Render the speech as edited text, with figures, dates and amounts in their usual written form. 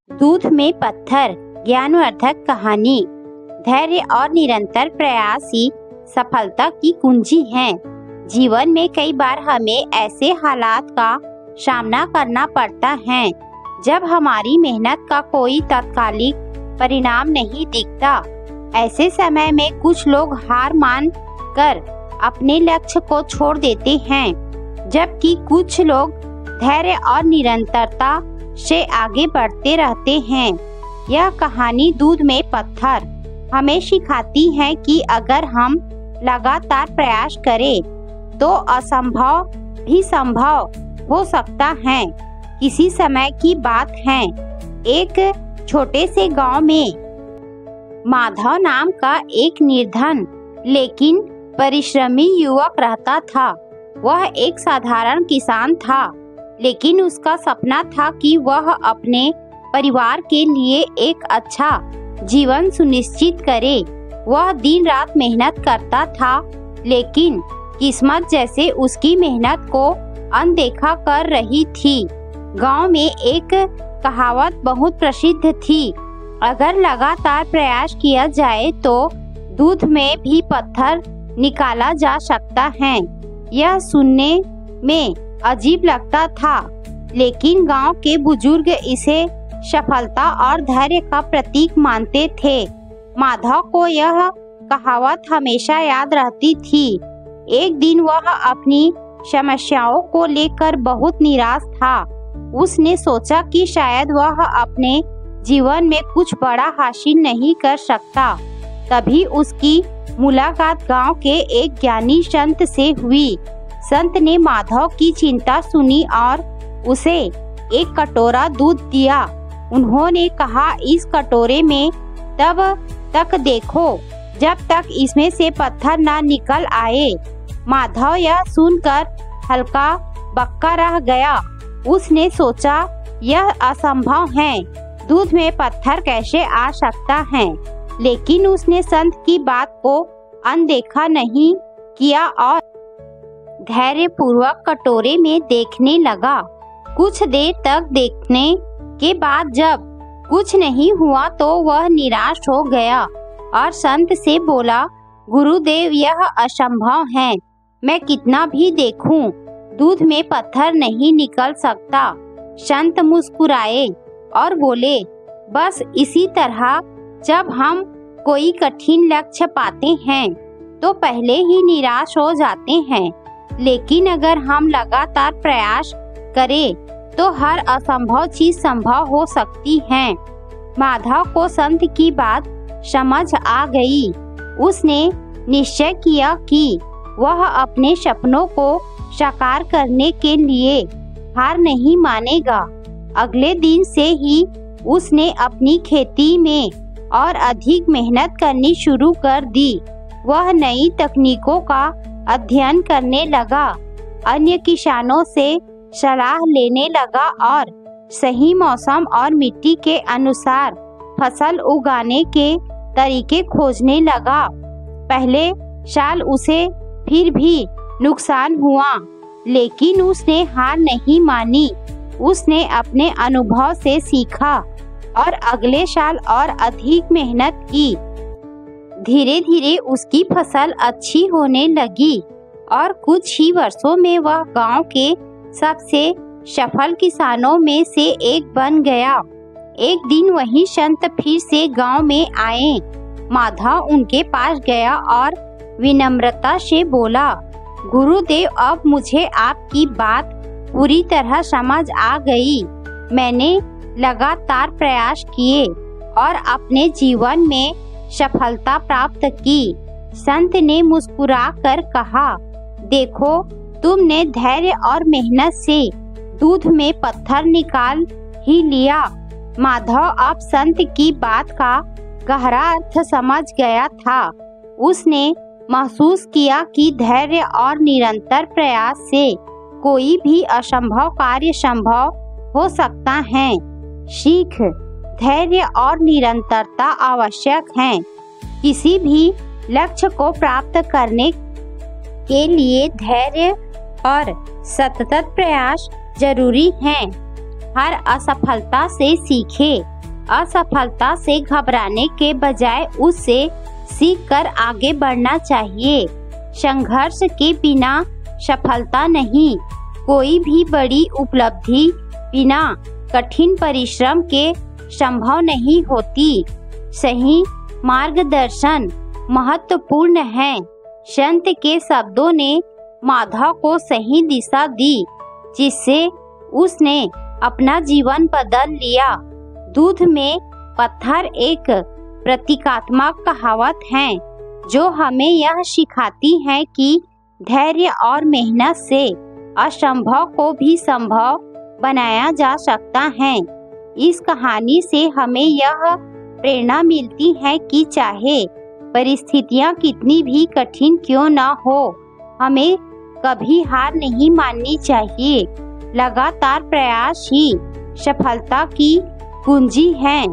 दूध में पत्थर ज्ञानवर्धक कहानी। धैर्य और निरंतर प्रयास ही सफलता की कुंजी है। जीवन में कई बार हमें ऐसे हालात का सामना करना पड़ता है जब हमारी मेहनत का कोई तात्कालिक परिणाम नहीं दिखता। ऐसे समय में कुछ लोग हार मान कर अपने लक्ष्य को छोड़ देते हैं, जबकि कुछ लोग धैर्य और निरंतरता से आगे बढ़ते रहते हैं। यह कहानी दूध में पत्थर हमें सिखाती है कि अगर हम लगातार प्रयास करें तो असंभव भी संभव हो सकता है। किसी समय की बात है, एक छोटे से गांव में माधव नाम का एक निर्धन लेकिन परिश्रमी युवक रहता था। वह एक साधारण किसान था, लेकिन उसका सपना था कि वह अपने परिवार के लिए एक अच्छा जीवन सुनिश्चित करे। वह दिन रात मेहनत करता था, लेकिन किस्मत जैसे उसकी मेहनत को अनदेखा कर रही थी। गांव में एक कहावत बहुत प्रसिद्ध थी, अगर लगातार प्रयास किया जाए तो दूध में भी पत्थर निकाला जा सकता है। यह सुनने में अजीब लगता था, लेकिन गांव के बुजुर्ग इसे सफलता और धैर्य का प्रतीक मानते थे। माधव को यह कहावत हमेशा याद रहती थी। एक दिन वह अपनी समस्याओं को लेकर बहुत निराश था। उसने सोचा कि शायद वह अपने जीवन में कुछ बड़ा हासिल नहीं कर सकता। तभी उसकी मुलाकात गांव के एक ज्ञानी संत से हुई। संत ने माधव की चिंता सुनी और उसे एक कटोरा दूध दिया। उन्होंने कहा, इस कटोरे में तब तक देखो जब तक इसमें से पत्थर न निकल आए। माधव यह सुनकर हल्का बक्का रह गया। उसने सोचा, यह असंभव है, दूध में पत्थर कैसे आ सकता है। लेकिन उसने संत की बात को अनदेखा नहीं किया और धैर्य पूर्वक कटोरे में देखने लगा। कुछ देर तक देखने के बाद जब कुछ नहीं हुआ तो वह निराश हो गया और संत से बोला, गुरुदेव, यह असंभव है। मैं कितना भी देखूं, दूध में पत्थर नहीं निकल सकता। संत मुस्कुराए और बोले, बस इसी तरह जब हम कोई कठिन लक्ष्य पाते हैं तो पहले ही निराश हो जाते हैं, लेकिन अगर हम लगातार प्रयास करें तो हर असंभव चीज संभव हो सकती है। माधव को संत की बात समझ आ गई। उसने निश्चय किया कि वह अपने सपनों को साकार करने के लिए हार नहीं मानेगा। अगले दिन से ही उसने अपनी खेती में और अधिक मेहनत करनी शुरू कर दी। वह नई तकनीकों का अध्ययन करने लगा, अन्य किसानों से सलाह लेने लगा और सही मौसम और मिट्टी के अनुसार फसल उगाने के तरीके खोजने लगा। पहले साल उसे फिर भी नुकसान हुआ, लेकिन उसने हार नहीं मानी। उसने अपने अनुभव से सीखा और अगले साल और अधिक मेहनत की। धीरे धीरे उसकी फसल अच्छी होने लगी और कुछ ही वर्षों में वह गांव के सबसे सफल किसानों में से एक बन गया। एक दिन वही संत फिर से गांव में आए। माधव उनके पास गया और विनम्रता से बोला, गुरुदेव, अब मुझे आपकी बात पूरी तरह समझ आ गई। मैंने लगातार प्रयास किए और अपने जीवन में सफलता प्राप्त की। संत ने मुस्कुरा कर कहा, देखो, तुमने धैर्य और मेहनत से दूध में पत्थर निकाल ही लिया। माधव अब संत की बात का गहरा अर्थ समझ गया था। उसने महसूस किया कि धैर्य और निरंतर प्रयास से कोई भी असंभव कार्य संभव हो सकता है। सीख, धैर्य और निरंतरता आवश्यक है। किसी भी लक्ष्य को प्राप्त करने के लिए धैर्य और सतत प्रयास जरूरी है। हर असफलता से सीखें असफलता से घबराने के बजाय उससे सीखकर आगे बढ़ना चाहिए। संघर्ष के बिना सफलता नहीं। कोई भी बड़ी उपलब्धि बिना कठिन परिश्रम के संभव नहीं होती। सही मार्गदर्शन महत्वपूर्ण है। संत के शब्दों ने माधव को सही दिशा दी, जिससे उसने अपना जीवन बदल लिया। दूध में पत्थर एक प्रतीकात्मक कहावत है जो हमें यह सिखाती है कि धैर्य और मेहनत से असंभव को भी संभव बनाया जा सकता है। इस कहानी से हमें यह प्रेरणा मिलती है कि चाहे परिस्थितियां कितनी भी कठिन क्यों न हो, हमें कभी हार नहीं माननी चाहिए। लगातार प्रयास ही सफलता की कुंजी है।